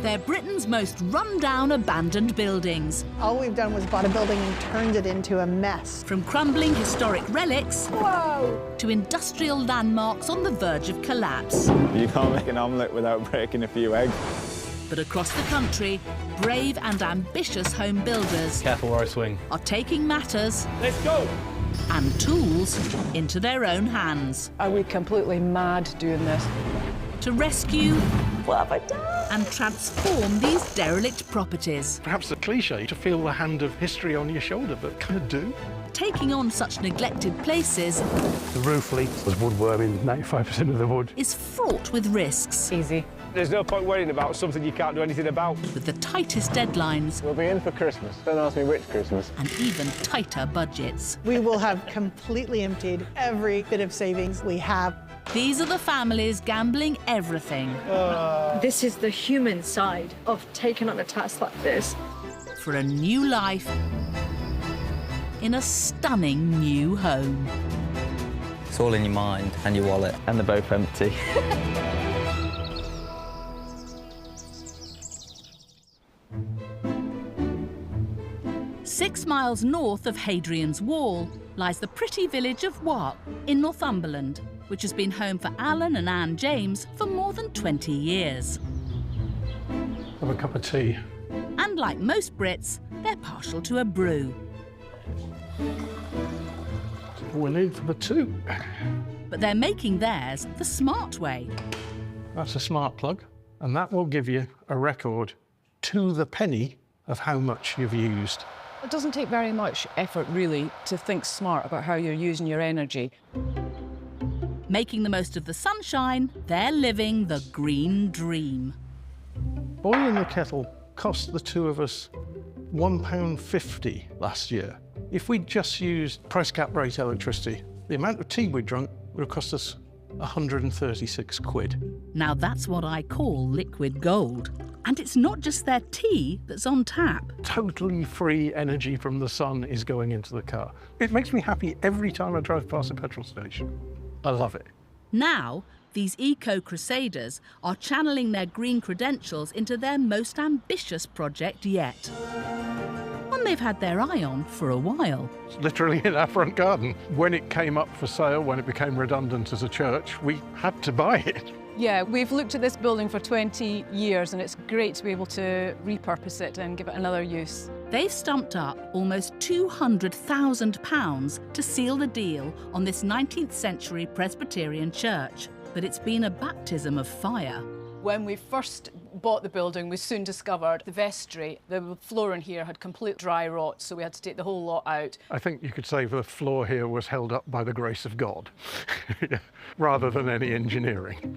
They're Britain's most run-down abandoned buildings. All we've done was bought a building and turned it into a mess. From crumbling historic relics to industrial landmarks on the verge of collapse. You can't make an omelette without breaking a few eggs. But across the country, brave and ambitious home builders Careful where I swing. are taking matters Let's go! and tools into their own hands Are we completely mad doing this? to rescue What have I done? and transform these derelict properties. Perhaps a cliche to feel the hand of history on your shoulder, but kind of do. Taking on such neglected places The roof leak was woodworming 95% of the wood. is fraught with risks, Easy. There's no point worrying about something you can't do anything about. with the tightest deadlines We'll be in for Christmas. Don't ask me which Christmas. and even tighter budgets. We will have completely emptied every bit of savings we have. These are the families gambling everything This is the human side of taking on a task like this. for a new life in a stunning new home. It's all in your mind and your wallet, and they're both empty. Six miles north of Hadrian's Wall lies the pretty village of Wark in Northumberland, which has been home for Alan and Anne James for more than 20 years. Have a cup of tea. And like most Brits, they're partial to a brew. We'll in for the two. But they're making theirs the smart way. That's a smart plug, and that will give you a record to the penny of how much you've used. It doesn't take very much effort, really, to think smart about how you're using your energy. Making the most of the sunshine, they're living the green dream. Boiling the kettle cost the two of us £1.50 last year. If we'd just used price cap rate electricity, the amount of tea we'd drunk would have cost us 136 quid. Now that's what I call liquid gold. And it's not just their tea that's on tap. Totally free energy from the sun is going into the car. It makes me happy every time I drive past a petrol station. I love it. Now, these eco-crusaders are channeling their green credentials into their most ambitious project yet. One they've had their eye on for a while. It's literally in our front garden. When it came up for sale, when it became redundant as a church, we had to buy it. Yeah, we've looked at this building for 20 years and it's great to be able to repurpose it and give it another use. They've stumped up almost £200,000 to seal the deal on this 19th century Presbyterian church. But it's been a baptism of fire. When we first bought the building, we soon discovered the vestry, the floor in here had complete dry rot, so we had to take the whole lot out. I think you could say the floor here was held up by the grace of God, rather than any engineering.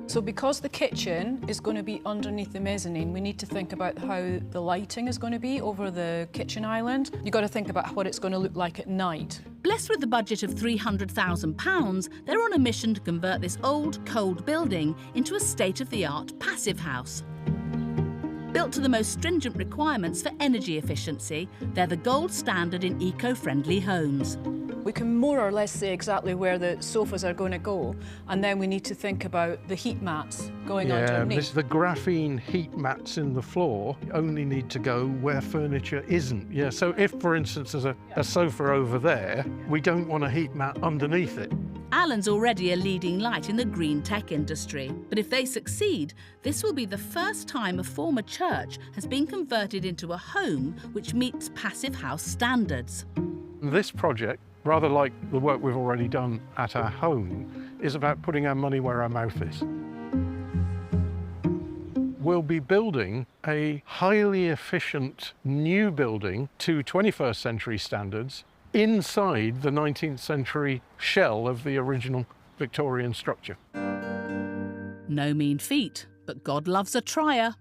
So because the kitchen is going to be underneath the mezzanine, we need to think about how the lighting is going to be over the kitchen island. You've got to think about what it's going to look like at night. Blessed with a budget of £300,000, they're on a mission to convert this old, cold building into a state-of-the-art passive house. Built to the most stringent requirements for energy efficiency, they're the gold standard in eco-friendly homes. We can more or less say exactly where the sofas are going to go, and then we need to think about the heat mats going underneath. The graphene heat mats in the floor only need to go where furniture isn't. Yeah, so if, for instance, there's a sofa over there, we don't want a heat mat underneath it. Alan's already a leading light in the green tech industry, but if they succeed, this will be the first time a former church has been converted into a home which meets passive house standards. This project, rather like the work we've already done at our home, is about putting our money where our mouth is. We'll be building a highly efficient new building to 21st century standards inside the 19th century shell of the original Victorian structure. No mean feat, but God loves a trier.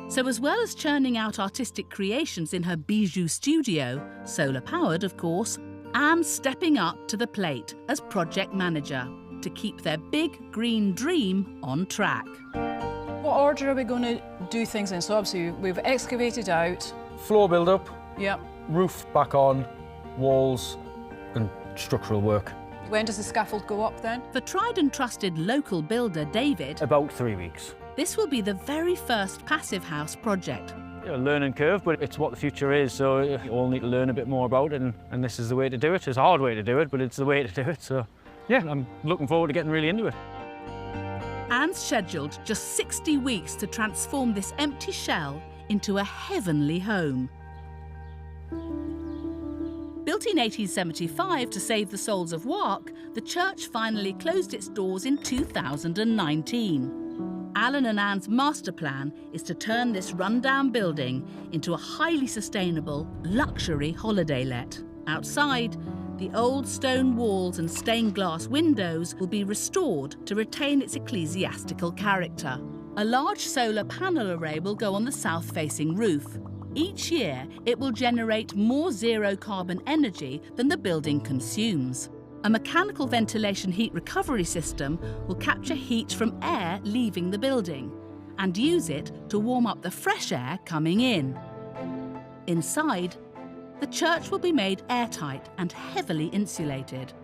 So as well as churning out artistic creations in her bijou studio, solar-powered of course, Anne's stepping up to the plate as project manager to keep their big green dream on track. What order are we going to do things in? So obviously we've excavated out. Floor build-up, Yep. roof back on, walls and structural work. When does the scaffold go up then? For tried and trusted local builder David, About 3 weeks. this will be the very first passive house project. A learning curve, but it's what the future is, so you all need to learn a bit more about it, and this is the way to do it. It's a hard way to do it, but it's the way to do it, so yeah, I'm looking forward to getting really into it. Anne's scheduled just 60 weeks to transform this empty shell into a heavenly home. Built in 1875 to save the souls of Wark, the church finally closed its doors in 2019. Alan and Anne's master plan is to turn this rundown building into a highly sustainable luxury holiday let. Outside, the old stone walls and stained glass windows will be restored to retain its ecclesiastical character. A large solar panel array will go on the south-facing roof. Each year, it will generate more zero-carbon energy than the building consumes. A mechanical ventilation heat recovery system will capture heat from air leaving the building and use it to warm up the fresh air coming in. Inside, the church will be made airtight and heavily insulated.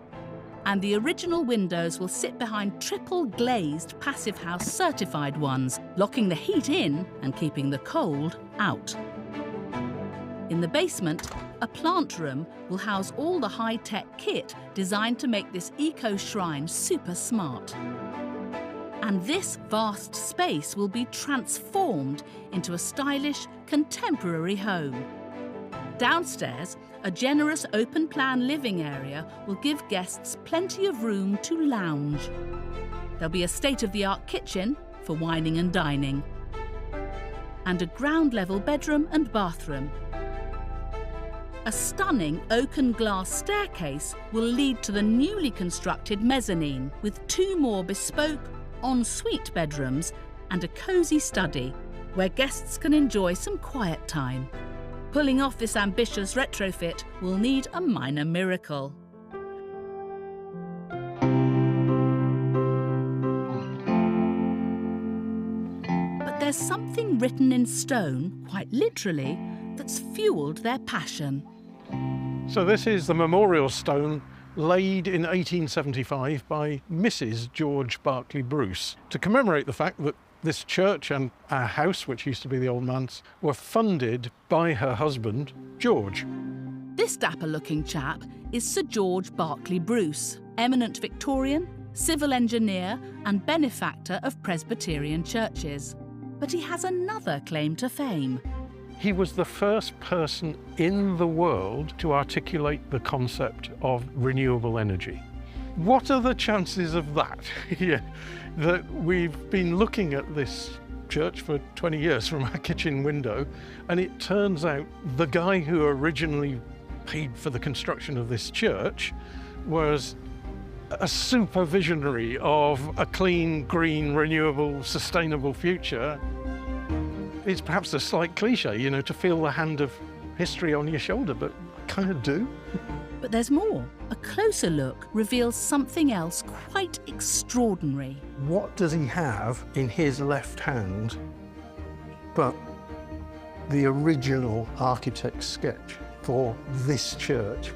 And the original windows will sit behind triple glazed Passive House certified ones, locking the heat in and keeping the cold out. In the basement, a plant room will house all the high-tech kit designed to make this eco-shrine super smart. And this vast space will be transformed into a stylish, contemporary home. Downstairs, a generous open-plan living area will give guests plenty of room to lounge. There'll be a state-of-the-art kitchen for wining and dining, and a ground-level bedroom and bathroom. A stunning oaken glass staircase will lead to the newly constructed mezzanine with 2 more bespoke ensuite bedrooms and a cosy study where guests can enjoy some quiet time. Pulling off this ambitious retrofit will need a minor miracle. But there's something written in stone, quite literally, that's fueled their passion. So this is the memorial stone laid in 1875 by Mrs. George Berkeley Bruce to commemorate the fact that this church and our house, which used to be the old man's, were funded by her husband, George. This dapper-looking chap is Sir George Berkeley Bruce, eminent Victorian, civil engineer and benefactor of Presbyterian churches. But he has another claim to fame. He was the first person in the world to articulate the concept of renewable energy. What are the chances of that? Yeah, that we've been looking at this church for 20 years from our kitchen window, and it turns out the guy who originally paid for the construction of this church was a super visionary of a clean, green, renewable, sustainable future. It's perhaps a slight cliche, you know, to feel the hand of history on your shoulder, but I kind of do. But there's more. A closer look reveals something else quite extraordinary. What does he have in his left hand but the original architect's sketch for this church?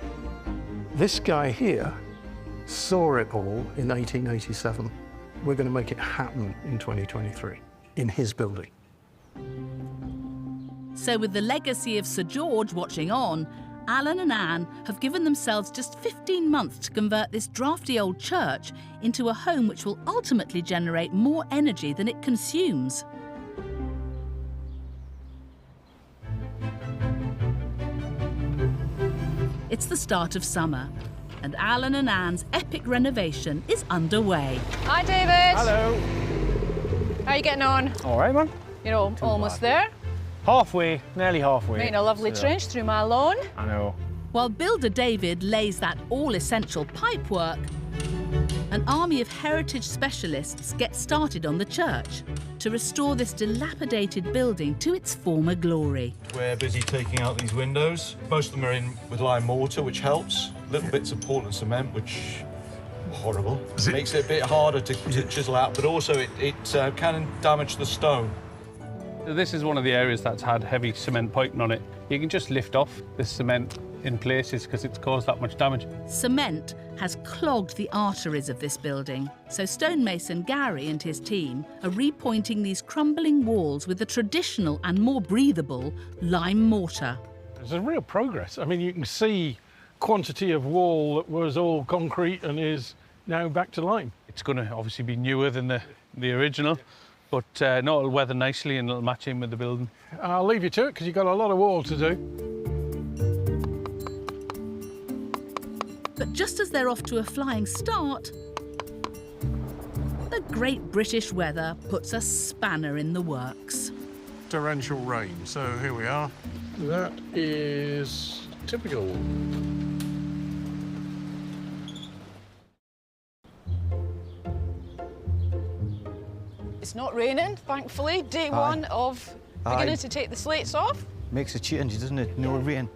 This guy here saw it all in 1887. We're going to make it happen in 2023 in his building. So with the legacy of Sir George watching on, Alan and Anne have given themselves just 15 months to convert this drafty old church into a home which will ultimately generate more energy than it consumes. It's the start of summer, and Alan and Anne's epic renovation is underway. Hi, David. Hello. How are you getting on? All right, man. You're almost there. Halfway, nearly halfway. Making a lovely trench through my lawn. I know. While builder David lays that all-essential pipework, an army of heritage specialists get started on the church to restore this dilapidated building to its former glory. We're busy taking out these windows. Most of them are in with lime mortar, which helps. Little bits of Portland cement, which horrible. Makes it a bit harder to chisel out, but also it can damage the stone. This is one of the areas that's had heavy cement piping on it. You can just lift off this cement in places because it's caused that much damage. Cement has clogged the arteries of this building, so stonemason Gary and his team are repointing these crumbling walls with the traditional and more breathable lime mortar. There's a real progress. I mean, you can see quantity of wall that was all concrete and is now back to lime. It's going to obviously be newer than the original, but no, it'll weather nicely and it'll match in with the building. I'll leave you to it because you've got a lot of wall to do. But just as they're off to a flying start, the great British weather puts a spanner in the works. Torrential rain, so here we are. That is typical. It's not raining, thankfully. Day one of beginning to take the slates off. Makes a change, doesn't it? No rain.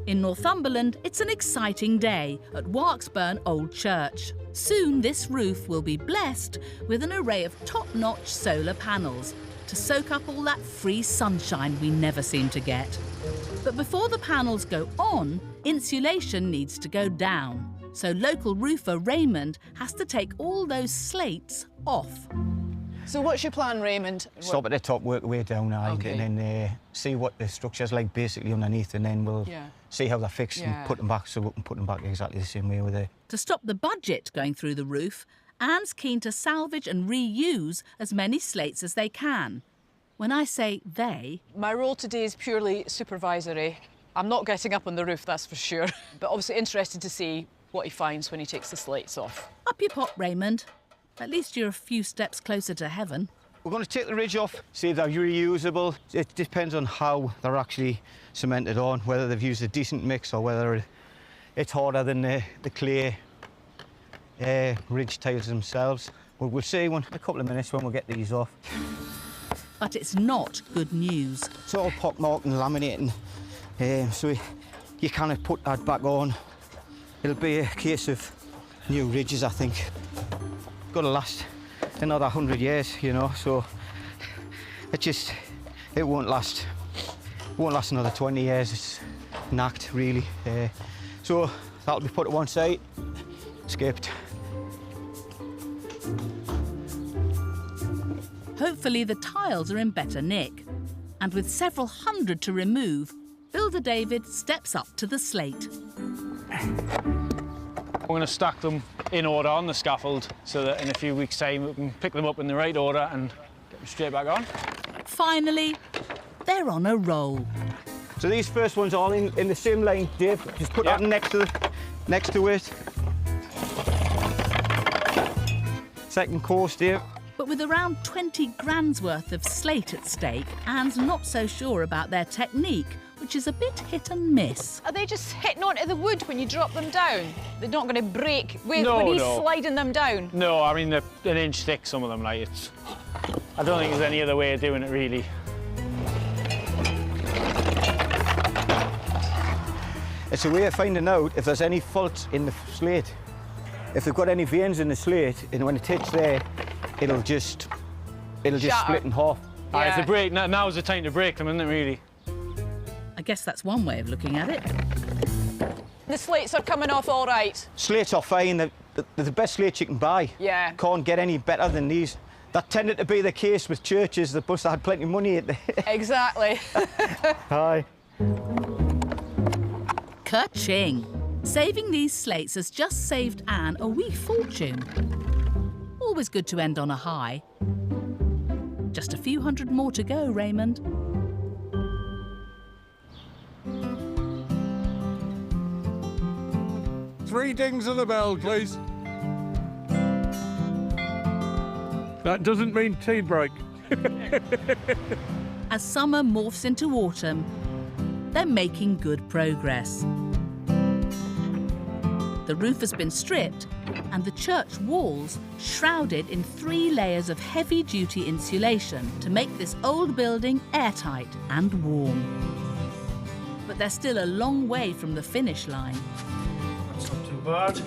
In Northumberland, it's an exciting day at Warksburn Old Church. Soon this roof will be blessed with an array of top-notch solar panels to soak up all that free sunshine we never seem to get. But before the panels go on, insulation needs to go down. So local roofer Raymond has to take all those slates off. So what's your plan, Raymond? Stop at the top, work our way down, Okay. and then see what the structure's like basically underneath, and then we'll see how they're fixed and put them back, so we can put them back exactly the same way with it. To stop the budget going through the roof, Anne's keen to salvage and reuse as many slates as they can. When I say they... My role today is purely supervisory. I'm not getting up on the roof, that's for sure. But obviously interested to see what he finds when he takes the slates off. Up you pop, Raymond. At least you're a few steps closer to heaven. We're going to take the ridge off, see if they're reusable. It depends on how they're actually cemented on, whether they've used a decent mix or whether it's harder than the clay ridge tiles themselves. We'll see in a couple of minutes when we get these off. But it's not good news. It's all pockmarked and laminating, so you kind put that back on. It'll be a case of new ridges, I think. Got to last another 100 years, you know, so it won't last. It won't last another 20 years. It's knacked, really. So that'll be put to one side, skipped. Hopefully the tiles are in better nick. And with several hundred to remove, Builder David steps up to the slate. We're going to stack them in order on the scaffold so that in a few weeks' time we can pick them up in the right order and get them straight back on. Finally, they're on a roll. So these first ones are in the same line, Dave. Just put that next to it. Second course, Dave. But with around 20 grand's worth of slate at stake, Anne's not so sure about their technique, which is a bit hit and miss. Are they just hitting onto the wood when you drop them down? They're not going to break when he's sliding them down? No, I mean, they're an inch thick, some of them, like, it's... I don't think there's any other way of doing it, really. It's a way of finding out if there's any faults in the slate. If they've got any veins in the slate, and when it hits there, it'll just split in half. If they break, now's the time to break them, isn't it, really? I guess that's one way of looking at it. The slates are coming off all right. Slates are fine. They're the best slates you can buy. Yeah. Can't get any better than these. That tended to be the case with churches that must have had plenty of money at the... Exactly. Hi. Ka-ching! Saving these slates has just saved Anne a wee fortune. Always good to end on a high. Just a few hundred more to go, Raymond. Three dings of the bell, please. That doesn't mean tea break. As summer morphs into autumn, they're making good progress. The roof has been stripped and the church walls shrouded in 3 layers of heavy-duty insulation to make this old building airtight and warm. But they're still a long way from the finish line. That's not too bad.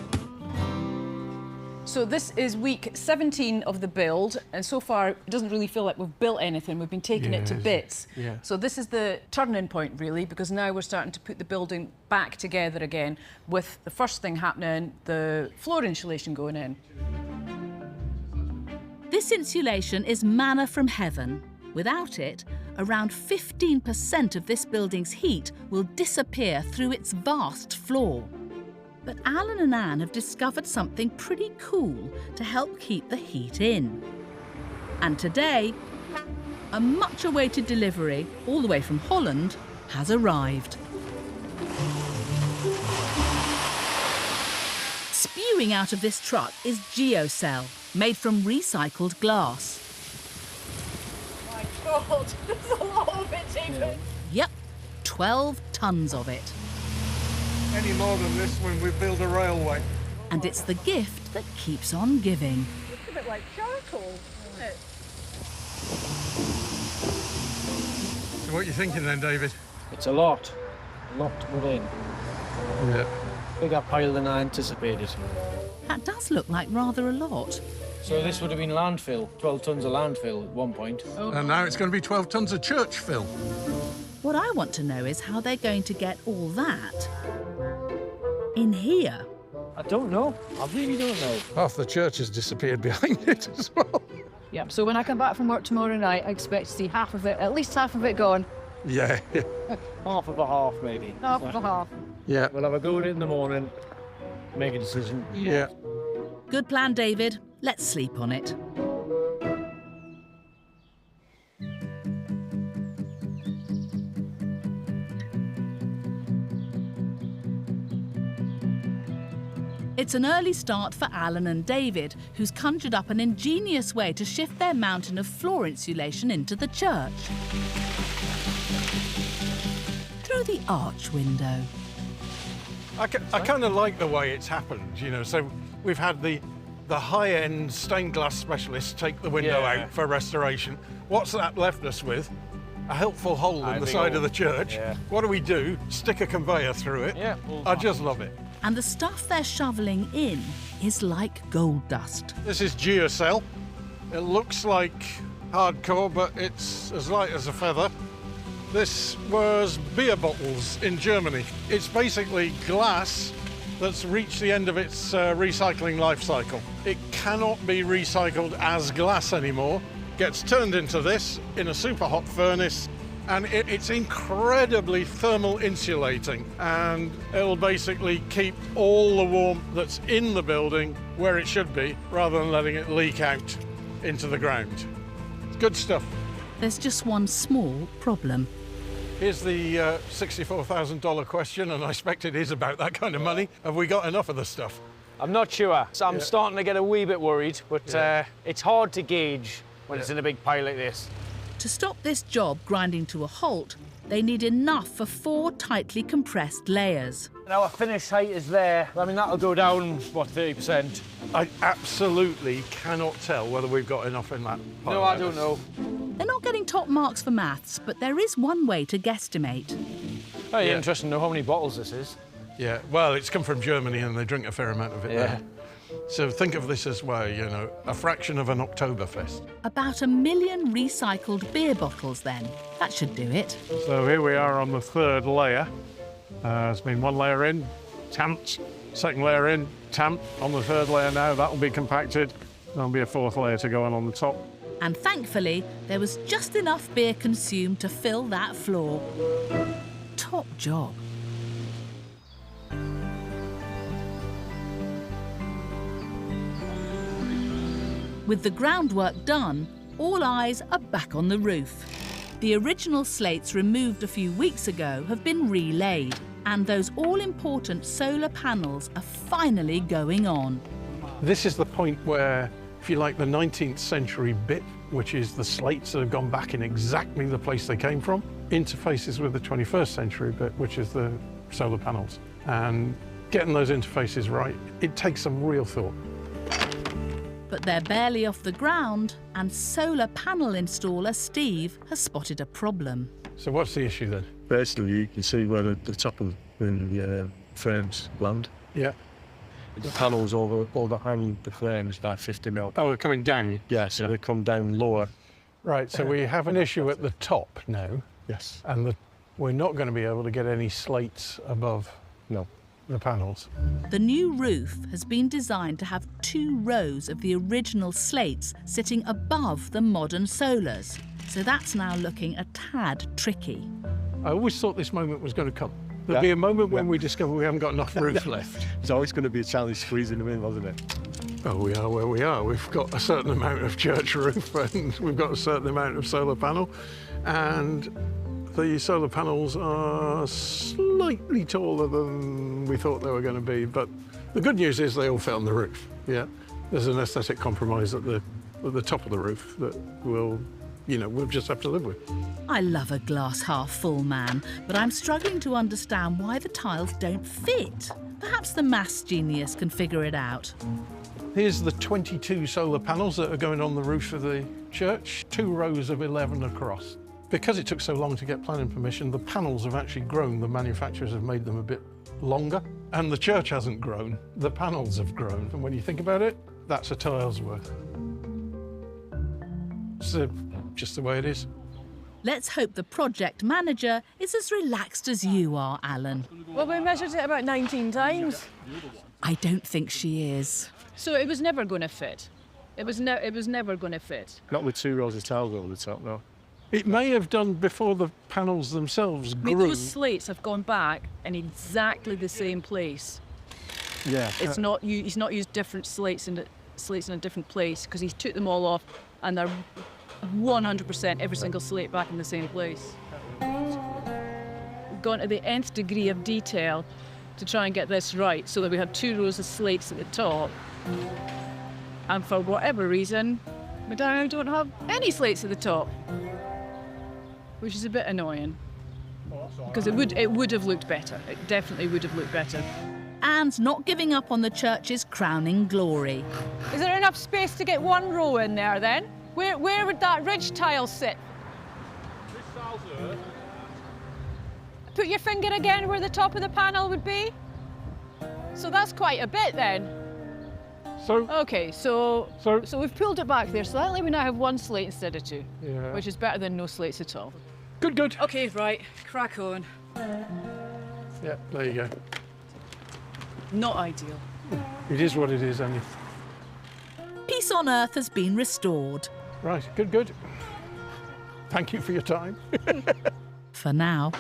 So this is week 17 of the build, and so far it doesn't really feel like we've built anything. We've been taking it to bits. Yeah. So this is the turning point, really, because now we're starting to put the building back together again, with the first thing happening, the floor insulation going in. This insulation is manna from heaven. Without it, around 15% of this building's heat will disappear through its vast floor. But Alan and Anne have discovered something pretty cool to help keep the heat in. And today, a much-awaited delivery, all the way from Holland, has arrived. Spewing out of this truck is GeoCell, made from recycled glass. My God, there's a lot of it, David. Yep, 12 tons of it. Any more than this when we build a railway. And it's the gift that keeps on giving. It's a bit like charcoal, isn't it? So what are you thinking then, David? It's a lot to put in. Yeah. Bigger pile than I anticipated. That does look like rather a lot. So this would have been landfill, 12 tons of landfill at one point. And now it's going to be 12 tons of church fill. What I want to know is how they're going to get all that in here. I don't know. I really don't know. Half the church has disappeared behind it as well. Yeah, so when I come back from work tomorrow night, I expect to see half of it, at least half of it gone. Yeah. Half of a half, maybe. Half of a half. Yeah. We'll have a go at it in the morning, make a decision. Yeah. Good plan, David. Let's sleep on it. It's an early start for Alan and David, who's conjured up an ingenious way to shift their mountain of floor insulation into the church. Through the arch window. I kind of like the way it's happened, you know. So we've had the high-end stained glass specialists take the window out for restoration. What's that left us with? A helpful hole in the side of the church. Yeah. What do? Stick a conveyor through it. Yeah. I just love it. And the stuff they're shoveling in is like gold dust. This is GeoCell. It looks like hardcore, but it's as light as a feather. This was beer bottles in Germany. It's basically glass that's reached the end of its recycling life cycle. It cannot be recycled as glass anymore. Gets turned into this in a super hot furnace, and it's incredibly thermal insulating, and it'll basically keep all the warmth that's in the building where it should be, rather than letting it leak out into the ground. It's good stuff. There's just one small problem. Here's the $64,000 question, and I expect it is about that kind of money. Have we got enough of the stuff? I'm not sure. So I'm starting to get a wee bit worried, but it's hard to gauge when it's in a big pile like this. To stop this job grinding to a halt, they need enough for 4 tightly compressed layers. Our finish height is there. I mean, that'll go down, what, 30%? I absolutely cannot tell whether we've got enough in that pile. No, I don't know. They're not getting top marks for maths, but there is one way to guesstimate. Very interesting to know how many bottles this is. Yeah, well, it's come from Germany and they drink a fair amount of it there. So think of this as well, you know, a fraction of an Oktoberfest. About 1 million recycled beer bottles, then. That should do it. So here we are on the 3rd layer. There's been 1 layer in, tamped. 2nd layer in, tamped. On the 3rd layer now, that'll be compacted. There'll be a 4th layer to go on the top. And thankfully, there was just enough beer consumed to fill that floor. Top job. With the groundwork done, all eyes are back on the roof. The original slates removed a few weeks ago have been relaid, and those all-important solar panels are finally going on. This is the point where, if you like, the 19th century bit, which is the slates that have gone back in exactly the place they came from, interfaces with the 21st century bit, which is the solar panels. And getting those interfaces right, it takes some real thought. But they're barely off the ground, and solar panel installer Steve has spotted a problem. So what's the issue then? Firstly, you can see where the top of the frames land. Yeah. The panels overhang the frames by 50 mil. Oh, they're coming down? Yeah, so they come down lower. Right, so we have an issue at the top now. Yes. And we're not going to be able to get any slates above No. the panels. The new roof has been designed to have 2 rows of the original slates sitting above the modern solars. So that's now looking a tad tricky. I always thought this moment was going to come. There'll be a moment when we discover we haven't got enough roof left. It's always going to be a challenge squeezing them in, wasn't it? Well, we are where we are. We've got a certain amount of church roof and we've got a certain amount of solar panel. And the solar panels are slightly taller than we thought they were going to be. But the good news is they all fit on the roof. Yeah, there's an aesthetic compromise at the top of the roof that we'll just have to live with. I love a glass half full man, but I'm struggling to understand why the tiles don't fit. Perhaps the maths genius can figure it out. Here's the 22 solar panels that are going on the roof of the church, 2 rows of 11 across. Because it took so long to get planning permission, the panels have actually grown. The manufacturers have made them a bit longer, and the church hasn't grown. The panels have grown. And when you think about it, that's a tile's worth. It's just the way it is. Let's hope the project manager is as relaxed as you are, Alan. Well, we measured it about 19 times. I don't think she is. So it was never going to fit. It was never going to fit. Not with 2 rows of tiles over the top, no. It may have done before the panels themselves grew. I mean, those slates have gone back in exactly the same place. Yeah. He's not used different slates in a different place because he took them all off and they're 100% every single slate back in the same place. We've gone to the nth degree of detail to try and get this right so that we had 2 rows of slates at the top. And for whatever reason, we now don't have any slates at the top, which is a bit annoying because it would have looked better. It definitely would have looked better. And not giving up on the church's crowning glory. Is there enough space to get 1 row in there then? Where would that ridge tile sit? This tile's there. Put your finger again where the top of the panel would be. So that's quite a bit then. Okay, so we've pulled it back there. Slightly, we now have 1 slate instead of 2, which is better than no slates at all. Good. Okay, right, crack on. Yeah, there you go. Not ideal. It is what it is, Annie. Peace on earth has been restored. Right, good. Thank you for your time. For now.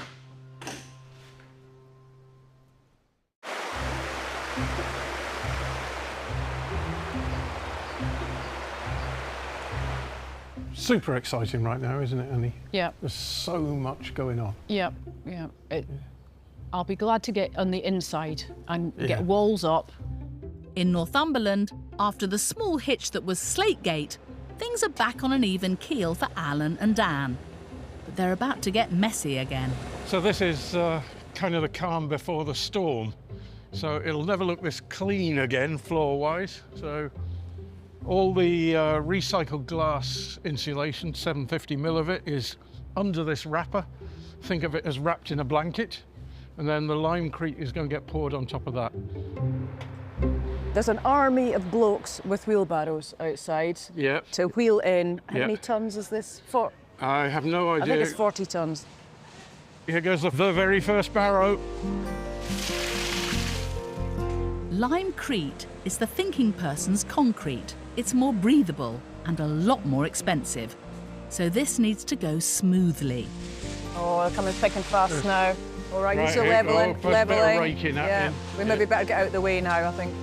Super exciting right now, isn't it, Annie? Yeah. There's so much going on. Yeah. I'll be glad to get on the inside and get walls up. In Northumberland, after the small hitch that was Slategate, things are back on an even keel for Alan and Dan. But they're about to get messy again. So this is kind of the calm before the storm. So it'll never look this clean again, floor-wise. So all the recycled glass insulation, 750 mil of it, is under this wrapper. Think of it as wrapped in a blanket. And then the limecrete is going to get poured on top of that. There's an army of blokes with wheelbarrows outside to wheel in. How many tons is this for? I have no idea. I think it's 40 tons. Here goes the very first barrow. Limecrete is the thinking person's concrete. It's more breathable and a lot more expensive. So this needs to go smoothly. Oh, they're coming thick and fast now. All right, Right, so here we leveling, go. First bit of raking at yeah, him. we maybe better get out of the way now, I think.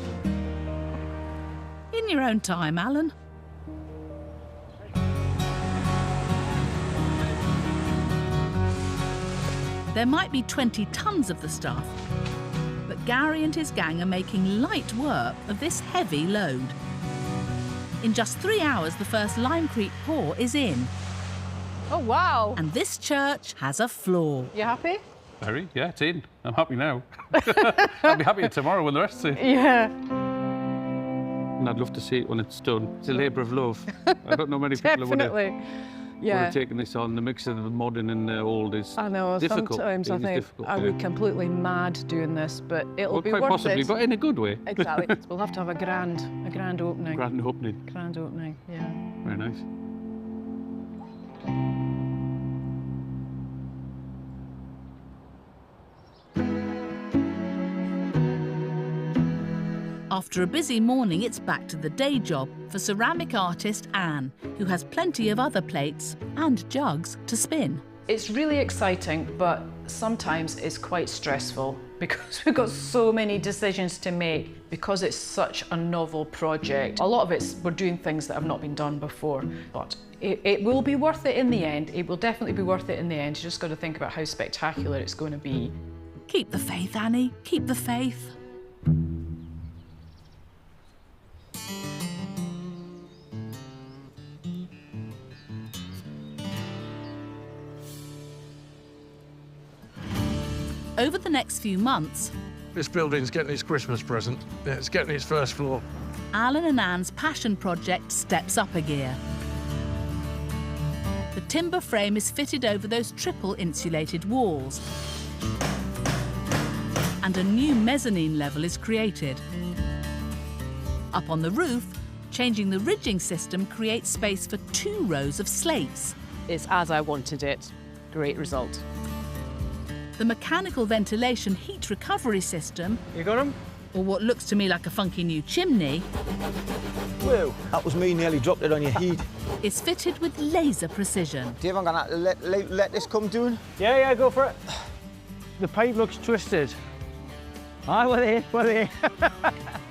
In your own time, Alan. There might be 20 tons of the stuff, but Gary and his gang are making light work of this heavy load. In just 3 hours, the first limecrete pour is in. Oh, wow. And this church has a floor. You happy? Very, yeah, it's in. I'm happy now. I'll be happier tomorrow when the rest's in. Yeah. And I'd love to see it when it's done. It's a labour of love. I don't know many people who would. Definitely. Yeah. We're taking this on. The mix of the modern and the old is I know, difficult. sometimes It I is think difficult, are we completely mad doing this, but it'll well, be quite worth possibly, it. but in a good way. Exactly. We'll have to have a grand opening. Grand opening. Grand opening, yeah. Very nice. After a busy morning, it's back to the day job for ceramic artist Anne, who has plenty of other plates and jugs to spin. It's really exciting, but sometimes it's quite stressful because we've got so many decisions to make because it's such a novel project. A lot of it's we're doing things that have not been done before, but it will be worth it in the end. It will definitely be worth it in the end. You just got to think about how spectacular it's going to be. Keep the faith, Annie. Keep the faith. Over the next few months, This building's getting its Christmas present. Yeah, it's getting its first floor. Alan and Anne's passion project steps up a gear. The timber frame is fitted over those triple insulated walls, and a new mezzanine level is created. Up on the roof, changing the ridging system creates space for 2 rows of slates. It's as I wanted it. Great result. The mechanical ventilation heat recovery system, You got him? or what looks to me like a funky new chimney, Whoa, that was me, nearly dropped it on your head. is fitted with laser precision. Dave, I'm gonna have to let this come down. Yeah, go for it. The pipe looks twisted. Aye, we're there.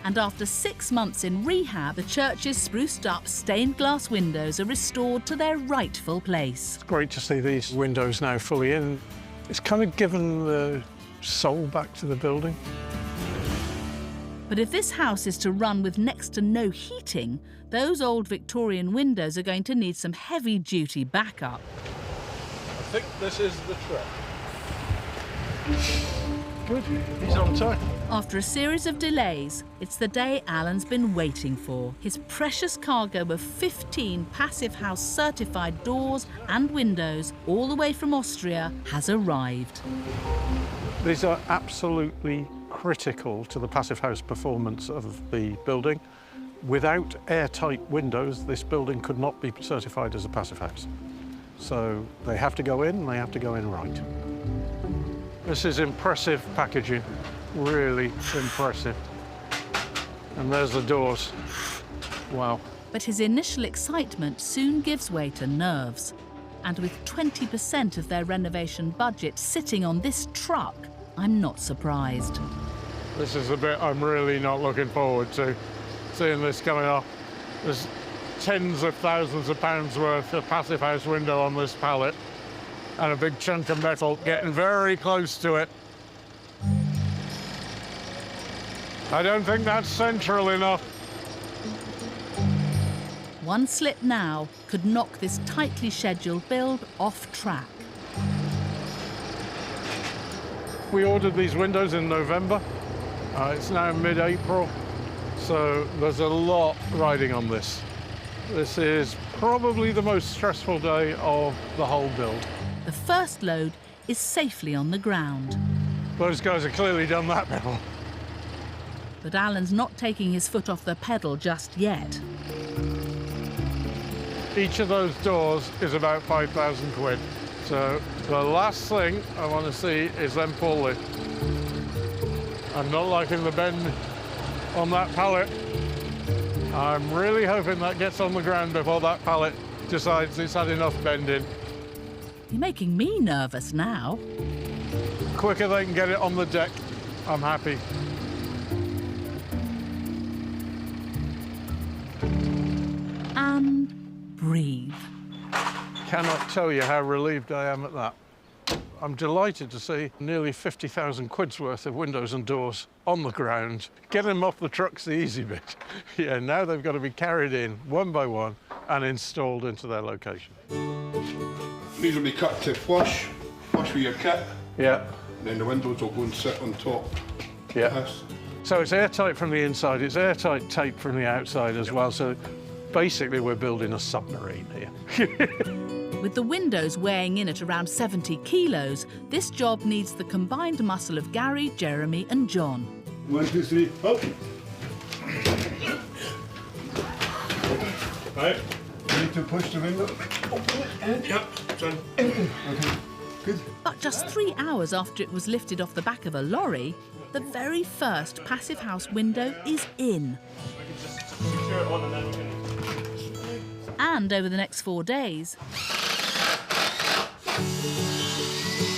And after 6 months in rehab, the church's spruced up stained glass windows are restored to their rightful place. It's great to see these windows now fully in. It's kind of given the soul back to the building. But if this house is to run with next to no heating, those old Victorian windows are going to need some heavy-duty backup. I think this is the truck. Good, he's on time. After a series of delays, it's the day Alan's been waiting for. His precious cargo of 15 Passive House certified doors and windows, all the way from Austria, has arrived. These are absolutely critical to the Passive House performance of the building. Without airtight windows, this building could not be certified as a Passive House. So they have to go in, and they have to go in right. This is impressive packaging, really impressive. And there's the doors. Wow. But his initial excitement soon gives way to nerves. And with 20% of their renovation budget sitting on this truck, I'm not surprised. This is the bit I'm really not looking forward to, seeing this coming off. There's tens of thousands of pounds worth of Passive House window on this pallet, and a big chunk of metal getting very close to it. I don't think that's central enough. One slip now could knock this tightly scheduled build off track. We ordered these windows in November. It's now mid-April, so there's a lot riding on this. This is probably the most stressful day of the whole build. The first load is safely on the ground. Those guys have clearly done that before. But Alan's not taking his foot off the pedal just yet. Each of those doors is about 5,000 quid. So the last thing I want to see is them pull it. I'm not liking the bend on that pallet. I'm really hoping that gets on the ground before that pallet decides it's had enough bending. You're making me nervous now. Quicker they can get it on the deck, I'm happy. And breathe. Cannot tell you how relieved I am at that. I'm delighted to see nearly 50,000 quid's worth of windows and doors on the ground. Getting them off the truck's the easy bit. Yeah, now they've got to be carried in one by one and installed into their location. These will be cut to flush with your kit. Yeah. And then the windows will go and sit on top. Yeah. So it's airtight from the inside, it's airtight tape from the outside as well. So basically we're building a submarine here. With the windows weighing in at around 70 kilos, this job needs the combined muscle of Gary, Jeremy and John. 1, 2, 3, up. Right. You need to push the window. Yep, done. Okay, good. But just 3 hours after it was lifted off the back of a lorry, the very first passive house window is in. And over the next 4 days,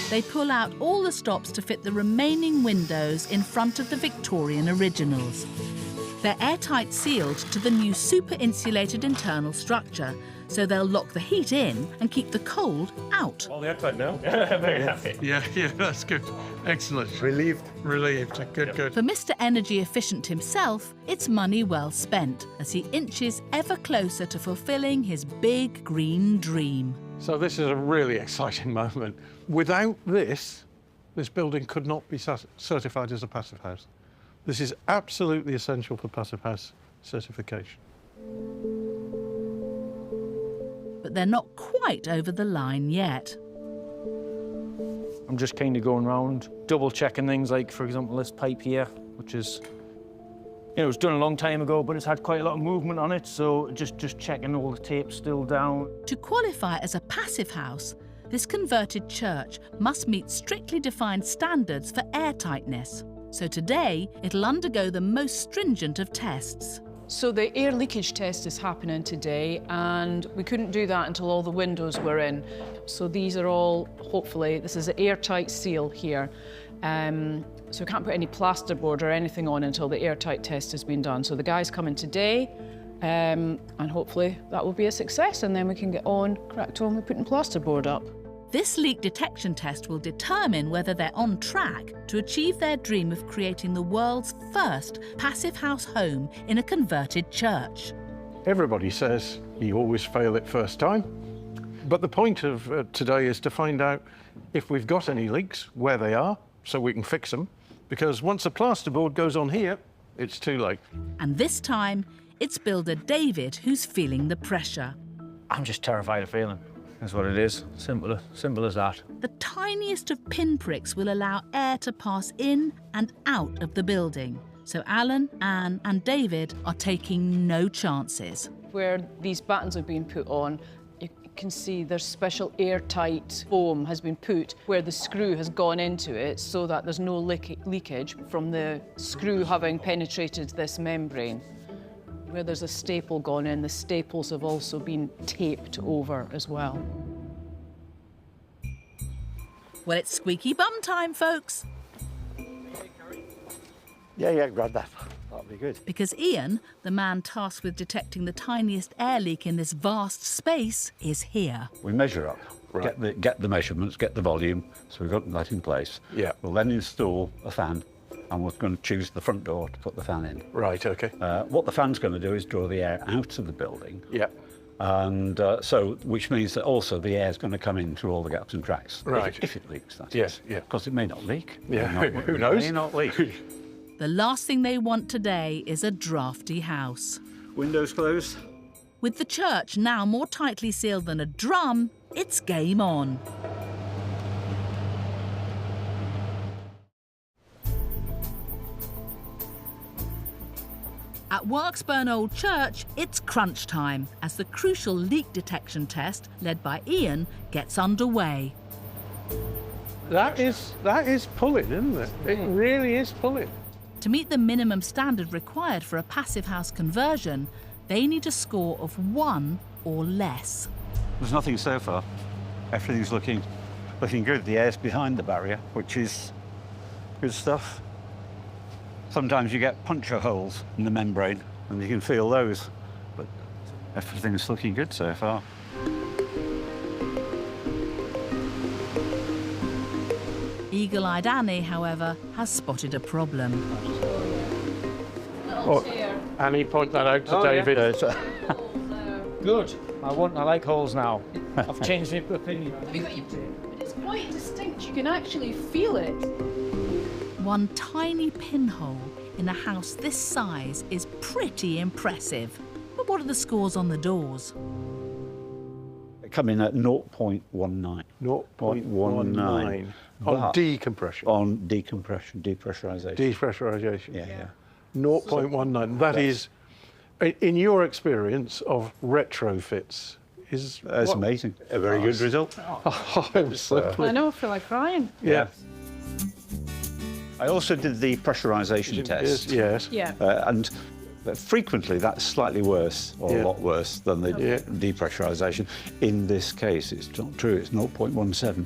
they pull out all the stops to fit the remaining windows in front of the Victorian originals. They're airtight sealed to the new super-insulated internal structure, so they'll lock the heat in and keep the cold out. All the airtight now. Very happy. Yeah, that's good. Excellent. Relieved. Good. For Mr. Energy Efficient himself, it's money well spent as he inches ever closer to fulfilling his big green dream. So this is a really exciting moment. Without this building could not be certified as a passive house. This is absolutely essential for passive house certification. But they're not quite over the line yet. I'm just kind of going around, double-checking things like, for example, this pipe here, which is, it was done a long time ago, but it's had quite a lot of movement on it, so just checking all the tape's still down. To qualify as a passive house, this converted church must meet strictly defined standards for airtightness. So today, it'll undergo the most stringent of tests. So the air leakage test is happening today, and we couldn't do that until all the windows were in. So these are all, hopefully, this is an airtight seal here. So we can't put any plasterboard or anything on until the airtight test has been done. So the guy's coming today, and hopefully that will be a success, and then we can get on, cracked on with putting plasterboard up. This leak detection test will determine whether they're on track to achieve their dream of creating the world's first passive house home in a converted church. Everybody says you always fail it first time, but the point of today is to find out if we've got any leaks, where they are, so we can fix them, because once the plasterboard goes on here, it's too late. And this time, it's builder David who's feeling the pressure. I'm just terrified of failing. That's what it is. Simple as that. The tiniest of pinpricks will allow air to pass in and out of the building. So Alan, Anne and David are taking no chances. Where these battens have been put on, you can see there's special airtight foam has been put where the screw has gone into it so that there's no leakage from the screw having penetrated this membrane. Where there's a staple gone in, the staples have also been taped over as well. Well, it's squeaky bum time, folks. Yeah, grab that. That'll be good. Because Ian, the man tasked with detecting the tiniest air leak in this vast space, is here. We measure up, right. get the measurements, get the volume, so we've got that in place. Yeah. We'll then install a fan, and we're going to choose the front door to put the fan in. Right, OK. What the fan's going to do is draw the air out of the building. Yeah. And which means that also the air's going to come in through all the gaps and cracks. Right. If it leaks, that yes, is. Yeah. Because it may not leak. Yeah, who knows? It may not leak. The last thing they want today is a drafty house. Windows closed. With the church now more tightly sealed than a drum, it's game on. At Worksburn Old Church, it's crunch time as the crucial leak detection test, led by Ian, gets underway. That is pulling, isn't it? It really is pulling. To meet the minimum standard required for a passive house conversion, they need a score of 1 or less. There's nothing so far. Everything's looking good. The air's behind the barrier, which is good stuff. Sometimes you get puncture holes in the membrane, and you can feel those, but everything's looking good so far. Eagle-eyed Annie, however, has spotted a problem. Annie, point that out to David. Yeah. Good. I like holes now. I've changed my opinion. It's quite distinct. You can actually feel it. One tiny pinhole in a house this size is pretty impressive. But what are the scores on the doors? coming at 0.19. 0.19 on decompression. On decompression, depressurization. Depressurization. Yeah. 0.19. That is, in your experience of retrofits, is that's amazing. A very good result. I'm so I know, I feel like crying. Yeah. I also did the pressurization test. Yes. Yeah. And frequently that's slightly worse, or a lot worse than the depressurization. In this case, it's not true. It's 0.17,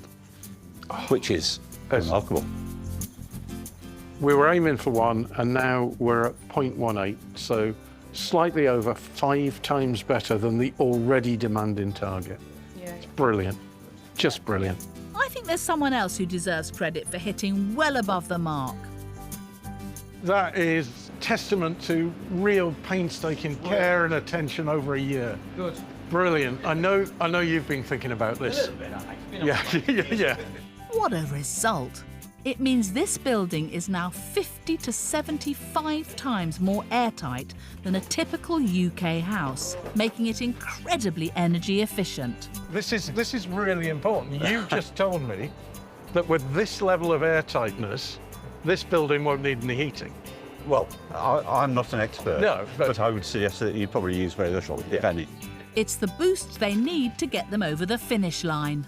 which is remarkable. We were aiming for 1, and now we're at 0.18, so slightly over 5 times better than the already demanding target. Yeah. It's brilliant. Just brilliant. I think there's someone else who deserves credit for hitting well above the mark. That is testament to real painstaking care and attention over a year. Good. Brilliant. I know you've been thinking about this. Yeah. What a result! It means this building is now 50 to 75 times more airtight than a typical UK house, making it incredibly energy efficient. This is really important. You've just told me that with this level of airtightness, this building won't need any heating. Well, I'm not an expert. No, but I would suggest that you probably use very little, if any. It's the boost they need to get them over the finish line.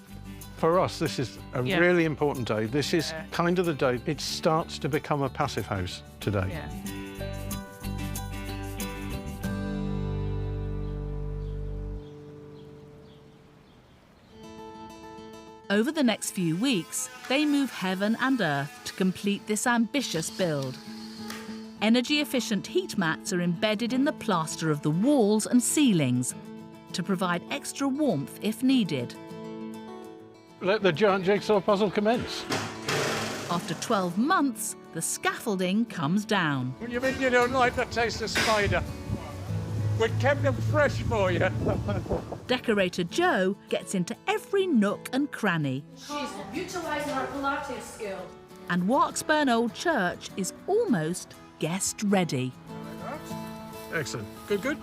For us, this is a really important day. This is kind of the day it starts to become a passive house today. Yeah. Over the next few weeks, they move heaven and earth to complete this ambitious build. Energy-efficient heat mats are embedded in the plaster of the walls and ceilings to provide extra warmth if needed. Let the giant jigsaw puzzle commence. After 12 months, the scaffolding comes down. What do you mean you don't like the taste of spider? We kept them fresh for you. Decorator Joe gets into every nook and cranny. She's utilising her Pilates skill. And Warksburn Old Church is almost guest ready. Excellent. Good.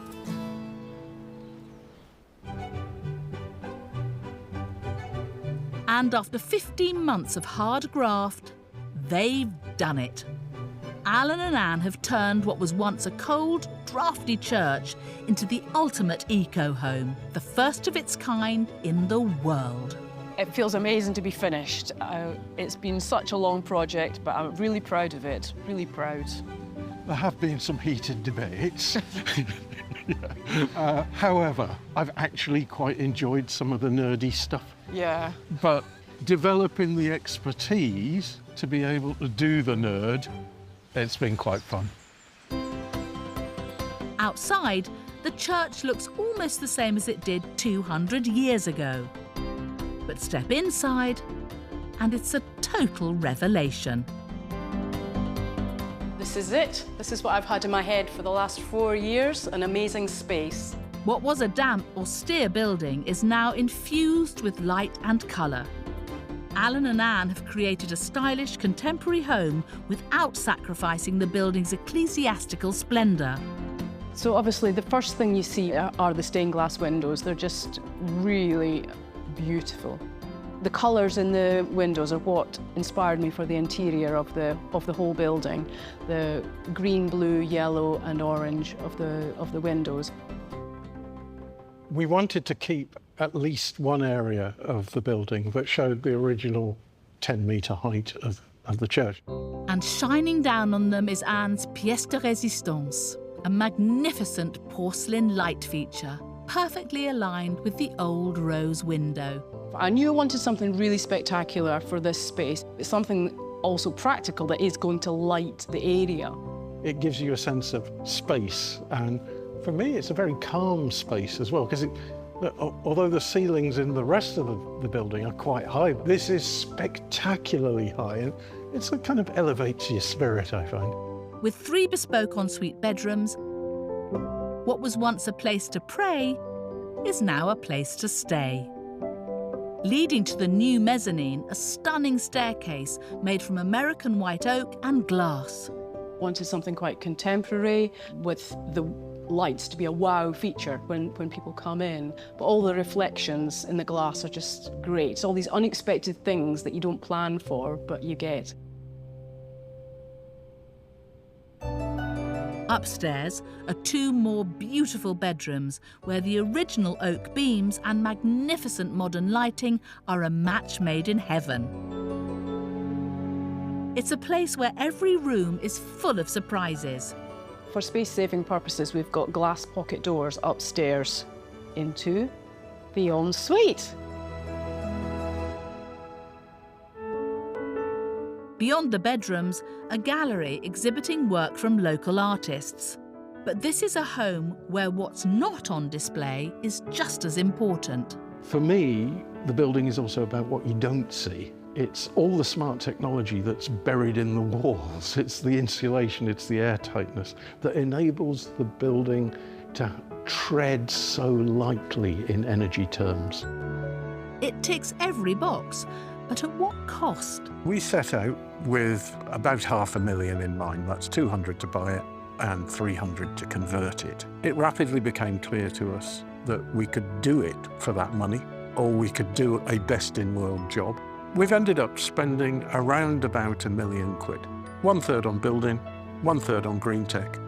And after 15 months of hard graft, they've done it. Alan and Anne have turned what was once a cold, drafty church into the ultimate eco-home, the first of its kind in the world. It feels amazing to be finished. It's been such a long project, but I'm really proud of it, really proud. There have been some heated debates. However, I've actually quite enjoyed some of the nerdy stuff. Yeah. But developing the expertise to be able to do the nerd, it's been quite fun. Outside, the church looks almost the same as it did 200 years ago. But step inside, and it's a total revelation. This is it. This is what I've had in my head for the last 4 years, an amazing space. What was a damp, austere building is now infused with light and colour. Alan and Anne have created a stylish, contemporary home without sacrificing the building's ecclesiastical splendour. So obviously the first thing you see are the stained glass windows. They're just really beautiful. The colours in the windows are what inspired me for the interior of the whole building. The green, blue, yellow and orange of the windows. We wanted to keep at least one area of the building that showed the original 10-metre height of the church. And shining down on them is Anne's pièce de résistance, a magnificent porcelain light feature, perfectly aligned with the old rose window. I knew I wanted something really spectacular for this space. It's something also practical that is going to light the area. It gives you a sense of space, and for me it's a very calm space as well, because although the ceilings in the rest of the building are quite high, this is spectacularly high, and it's a kind of elevates your spirit, I find. With 3 bespoke ensuite bedrooms, what was once a place to pray is now a place to stay. Leading to the new mezzanine, a stunning staircase made from American white oak and glass. Wanted something quite contemporary with the lights to be a wow feature when people come in, but all the reflections in the glass are just great. It's all these unexpected things that you don't plan for, but you get. Upstairs are 2 more beautiful bedrooms where the original oak beams and magnificent modern lighting are a match made in heaven. It's a place where every room is full of surprises. For space-saving purposes, we've got glass pocket doors upstairs into the ensuite. Beyond the bedrooms, a gallery exhibiting work from local artists. But this is a home where what's not on display is just as important. For me, the building is also about what you don't see. It's all the smart technology that's buried in the walls. It's the insulation, it's the air tightness that enables the building to tread so lightly in energy terms. It ticks every box, but at what cost? We set out with about $500,000 in mind. That's 200 to buy it and 300 to convert it. It rapidly became clear to us that we could do it for that money, or we could do a best-in-world job. We've ended up spending around about £1 million. 1/3 on building, 1/3 on green tech,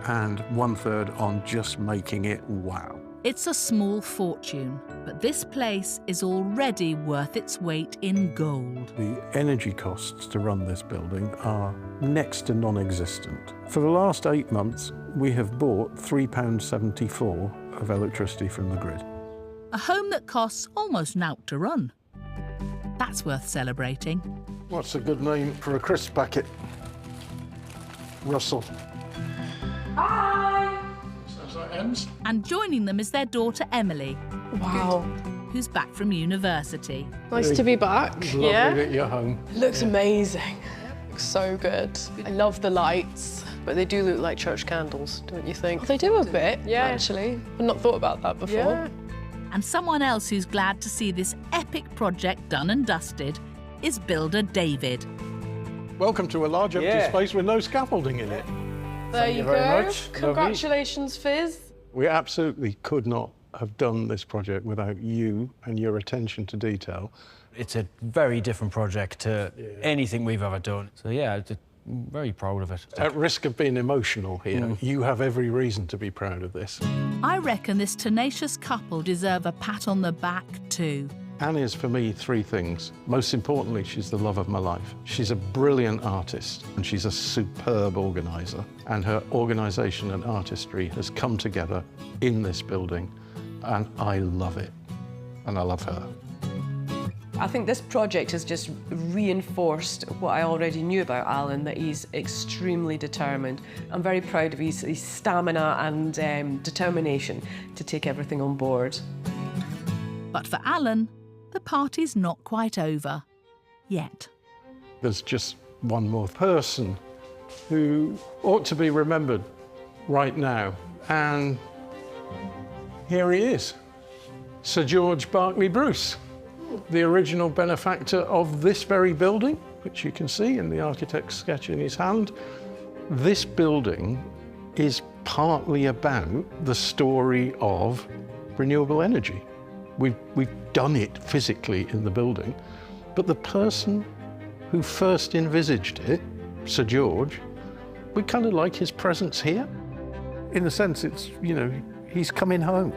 and 1/3 on just making it wow. It's a small fortune, but this place is already worth its weight in gold. The energy costs to run this building are next to non-existent. For the last 8 months, we have bought £3.74 of electricity from the grid. A home that costs almost naught to run. That's worth celebrating. What's a good name for a crisp packet? Russell. Hi! Sounds like Ems. And joining them is their daughter Emily. Wow. Who's back from university. Nice to be back. Lovely that you're home. It looks amazing. Looks so good. I love the lights, but they do look like church candles, don't you think? They do a bit, actually. I've not thought about that before. Yeah. And someone else who's glad to see this epic project done and dusted is builder David. Welcome to a large empty space with no scaffolding in it. There you very go. much. Congratulations, Fizz. We absolutely could not have done this project without you and your attention to detail. It's a very different project to anything we've ever done. So yeah, I'm very proud of it. At risk of being emotional here, you have every reason to be proud of this. I reckon this tenacious couple deserve a pat on the back too. Anne is, for me, 3 things. Most importantly, she's the love of my life. She's a brilliant artist and she's a superb organiser. And her organisation and artistry has come together in this building and I love it. And I love her. I think this project has just reinforced what I already knew about Alan, that he's extremely determined. I'm very proud of his stamina and determination to take everything on board. But for Alan, the party's not quite over. Yet. There's just one more person who ought to be remembered right now. And here he is, Sir George Berkeley Bruce, the original benefactor of this very building, which you can see in the architect's sketch in his hand. This building is partly about the story of renewable energy. We've done it physically in the building, but the person who first envisaged it, Sir George, we kind of like his presence here. In a sense, it's, you know, he's coming home.